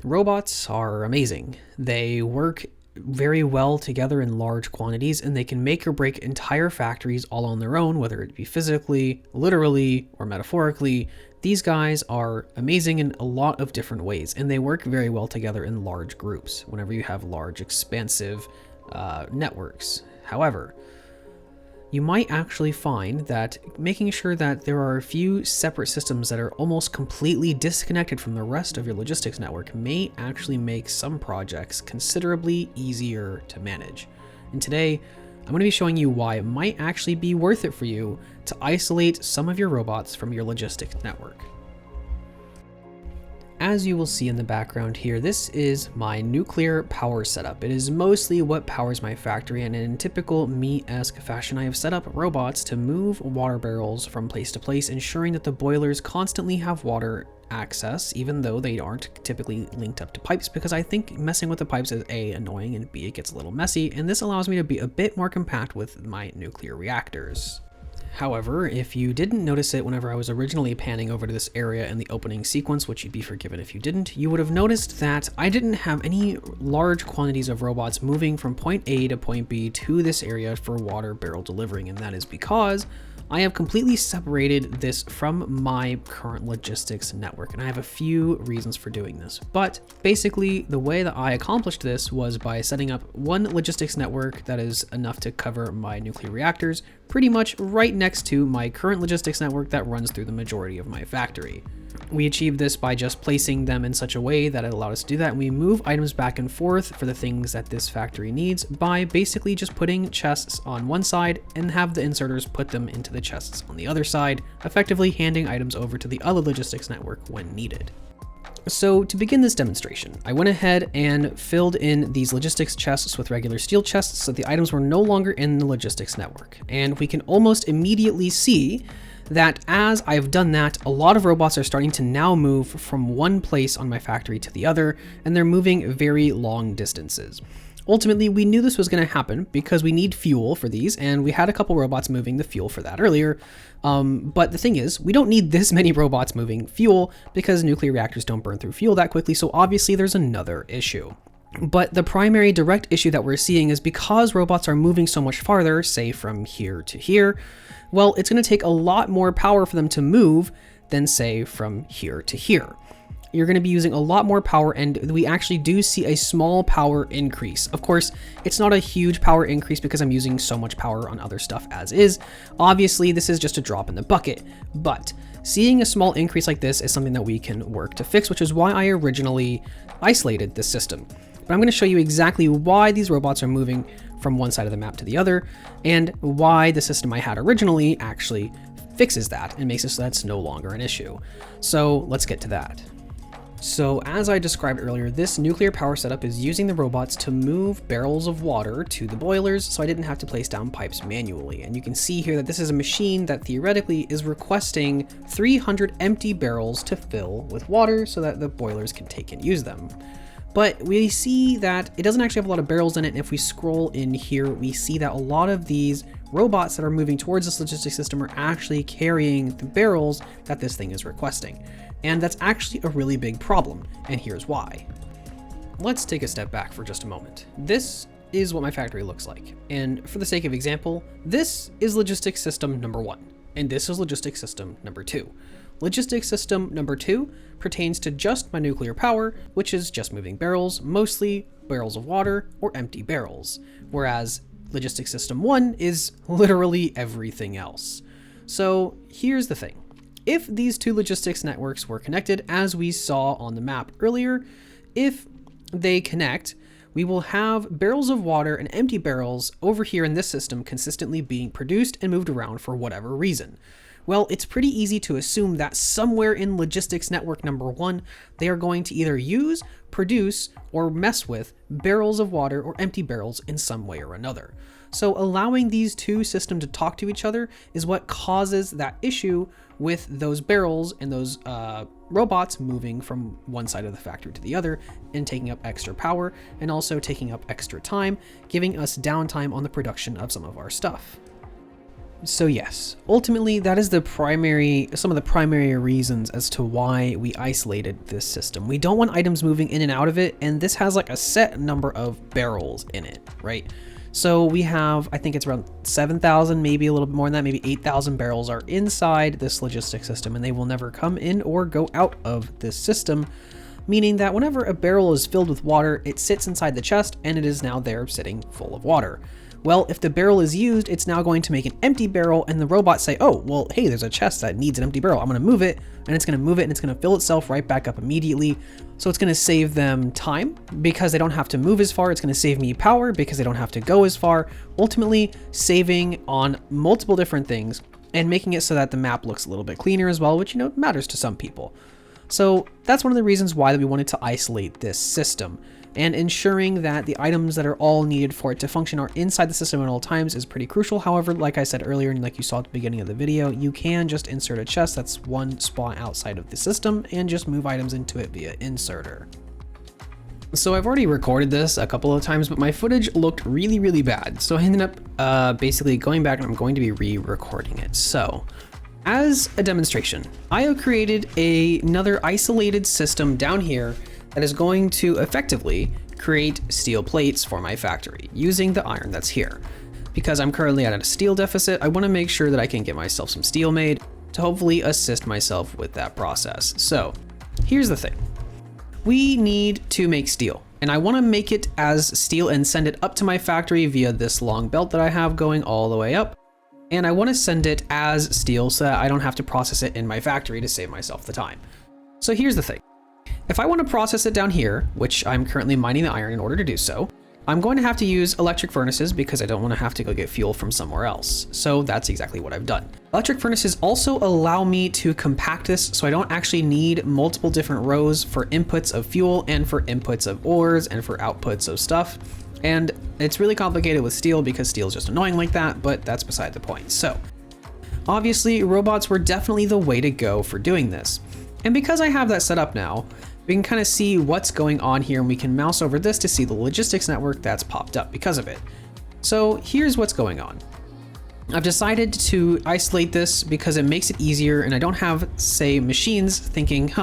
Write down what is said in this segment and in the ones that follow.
Robots are amazing. They work very well together in large quantities, and they can make or break entire factories all on their own, whether it be physically, literally, or metaphorically. These guys are amazing in a lot of different ways, and they work very well together in large groups whenever you have large, expansive networks. However, you might actually find that making sure that there are a few separate systems that are almost completely disconnected from the rest of your logistics network may actually make some projects considerably easier to manage. And today, I'm going to be showing you why it might actually be worth it for you to isolate some of your robots from your logistics network. As you will see in the background here, this is my nuclear power setup. It is mostly what powers my factory, and in typical me-esque fashion, I have set up robots to move water barrels from place to place, ensuring that the boilers constantly have water access, even though they aren't typically linked up to pipes, because I think messing with the pipes is A, annoying, and B, it gets a little messy, and this allows me to be a bit more compact with my nuclear reactors. However, if you didn't notice it whenever I was originally panning over to this area in the opening sequence, which you'd be forgiven if you didn't, you would have noticed that I didn't have any large quantities of robots moving from point A to point B to this area for water barrel delivering, and that is because I have completely separated this from my current logistics network, and I have a few reasons for doing this. But basically, the way that I accomplished this was by setting up one logistics network that is enough to cover my nuclear reactors pretty much right next to my current logistics network that runs through the majority of my factory. We achieved this by just placing them in such a way that it allowed us to do that, and we move items back and forth for the things that this factory needs by basically just putting chests on one side and have the inserters put them into the chests on the other side, effectively handing items over to the other logistics network when needed. So to begin this demonstration, I went ahead and filled in these logistics chests with regular steel chests so the items were no longer in the logistics network. And we can almost immediately see that as I've done that, a lot of robots are starting to now move from one place on my factory to the other, and they're moving very long distances. Ultimately, we knew this was going to happen because we need fuel for these, and we had a couple robots moving the fuel for that earlier. But the thing is, we don't need this many robots moving fuel because nuclear reactors don't burn through fuel that quickly, so obviously there's another issue. But the primary direct issue that we're seeing is because robots are moving so much farther, say from here to here, well, it's going to take a lot more power for them to move than say from here to here. You're going to be using a lot more power, and we actually do see a small power increase. Of course, it's not a huge power increase because I'm using so much power on other stuff as is. Obviously, this is just a drop in the bucket, but seeing a small increase like this is something that we can work to fix, which is why I originally isolated this system. But I'm going to show you exactly why these robots are moving from one side of the map to the other, and why the system I had originally actually fixes that and makes it so that's no longer an issue. So let's get to that. So as I described earlier, this nuclear power setup is using the robots to move barrels of water to the boilers, so I didn't have to place down pipes manually. And you can see here that this is a machine that theoretically is requesting 300 empty barrels to fill with water so that the boilers can take and use them. But we see that it doesn't actually have a lot of barrels in it, and if we scroll in here, we see that a lot of these robots that are moving towards this logistics system are actually carrying the barrels that this thing is requesting. And that's actually a really big problem, and here's why. Let's take a step back for just a moment. This is what my factory looks like, and for the sake of example, this is logistics system number 1, and this is logistics system number 2. Logistics system number 2 pertains to just my nuclear power, which is just moving barrels, mostly barrels of water or empty barrels, whereas logistics system 1 is literally everything else. So here's the thing. If these two logistics networks were connected, as we saw on the map earlier, if they connect, we will have barrels of water and empty barrels over here in this system consistently being produced and moved around for whatever reason. Well, it's pretty easy to assume that somewhere in logistics network number 1, they are going to either use, produce, or mess with barrels of water or empty barrels in some way or another. So allowing these two systems to talk to each other is what causes that issue with those barrels and those robots moving from one side of the factory to the other and taking up extra power and also taking up extra time, giving us downtime on the production of some of our stuff. So yes, ultimately that is some of the primary reasons as to why we isolated this system. We don't want items moving in and out of it, and this has like a set number of barrels in it, right? So we have, I think it's around 7,000, maybe a little bit more than that, maybe 8,000 barrels are inside this logistics system, and they will never come in or go out of this system, meaning that whenever a barrel is filled with water, it sits inside the chest and it is now there sitting full of water. Well, if the barrel is used, it's now going to make an empty barrel, and the robots say, oh, well, hey, there's a chest that needs an empty barrel. I'm going to move it, and it's going to move it, and it's going to fill itself right back up immediately. So it's going to save them time because they don't have to move as far. It's going to save me power because they don't have to go as far, ultimately saving on multiple different things and making it so that the map looks a little bit cleaner as well, which, matters to some people. So that's one of the reasons why we wanted to isolate this system. And ensuring that the items that are all needed for it to function are inside the system at all times is pretty crucial. However, like I said earlier, and like you saw at the beginning of the video, you can just insert a chest that's one spot outside of the system and just move items into it via inserter. So I've already recorded this a couple of times, but my footage looked really, really bad. So I ended up basically going back, and I'm going to be re-recording it. So as a demonstration, I have created another isolated system down here that is going to effectively create steel plates for my factory using the iron that's here. Because I'm currently at a steel deficit, I want to make sure that I can get myself some steel made to hopefully assist myself with that process. So here's the thing. We need to make steel, and I want to make it as steel and send it up to my factory via this long belt that I have going all the way up. And I want to send it as steel so that I don't have to process it in my factory to save myself the time. So here's the thing. If I want to process it down here, which I'm currently mining the iron in order to do so, I'm going to have to use electric furnaces because I don't want to have to go get fuel from somewhere else. So that's exactly what I've done. Electric furnaces also allow me to compact this so I don't actually need multiple different rows for inputs of fuel and for inputs of ores and for outputs of stuff. And it's really complicated with steel because steel is just annoying like that, but that's beside the point. So obviously robots were definitely the way to go for doing this. And because I have that set up now, we can kind of see what's going on here, and we can mouse over this to see the logistics network that's popped up because of it. So here's what's going on. I've decided to isolate this because it makes it easier, and I don't have, say, machines thinking,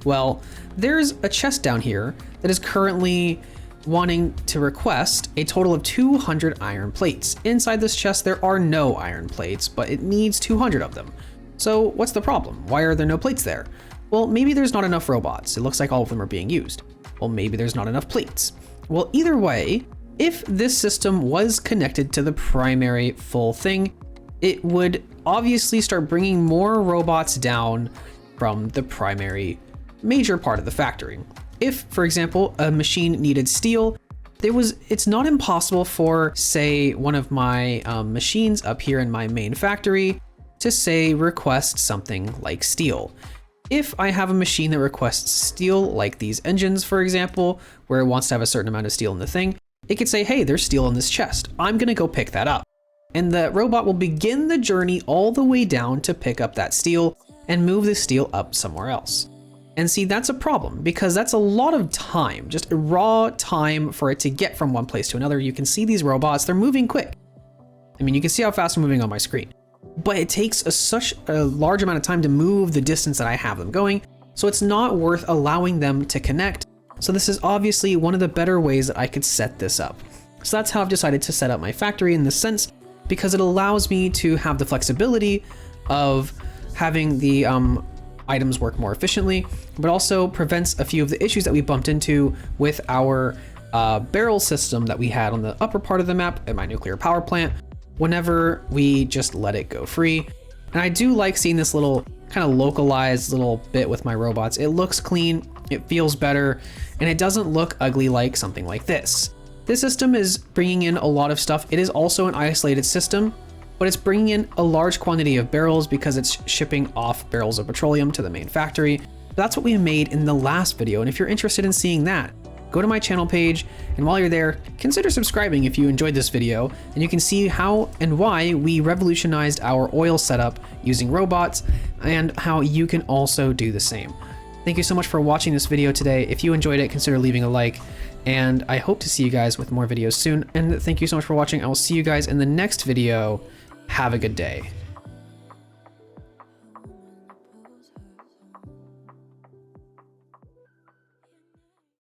well, there's a chest down here that is currently wanting to request a total of 200 iron plates. Inside this chest, there are no iron plates, but it needs 200 of them. So what's the problem? Why are there no plates there? Well, maybe there's not enough robots. It looks like all of them are being used. Well, maybe there's not enough plates. Well, either way, if this system was connected to the primary full thing, it would obviously start bringing more robots down from the primary major part of the factory. If, for example, a machine needed steel, it's not impossible for, say, one of my machines up here in my main factory to, say, request something like steel. If I have a machine that requests steel, like these engines, for example, where it wants to have a certain amount of steel in the thing, it could say, hey, there's steel in this chest. I'm gonna go pick that up. And the robot will begin the journey all the way down to pick up that steel and move the steel up somewhere else. And see, that's a problem because that's a lot of time, just raw time for it to get from one place to another. You can see these robots, they're moving quick. I mean, you can see how fast they're moving on my screen. But it takes such a large amount of time to move the distance that I have them going, so it's not worth allowing them to connect. So this is obviously one of the better ways that I could set this up. So that's how I've decided to set up my factory in this sense, because it allows me to have the flexibility of having the items work more efficiently, but also prevents a few of the issues that we bumped into with our barrel system that we had on the upper part of the map at my nuclear power plant, whenever we just let it go free. And I do like seeing this little kind of localized little bit with my robots. It looks clean, it feels better, and it doesn't look ugly like something like this. This system is bringing in a lot of stuff. It is also an isolated system, but it's bringing in a large quantity of barrels because it's shipping off barrels of petroleum to the main factory. That's what we made in the last video, and if you're interested in seeing that, go to my channel page, and while you're there, consider subscribing if you enjoyed this video, and you can see how and why we revolutionized our oil setup using robots, and how you can also do the same. Thank you so much for watching this video today. If you enjoyed it, consider leaving a like, and I hope to see you guys with more videos soon, and thank you so much for watching. I will see you guys in the next video. Have a good day.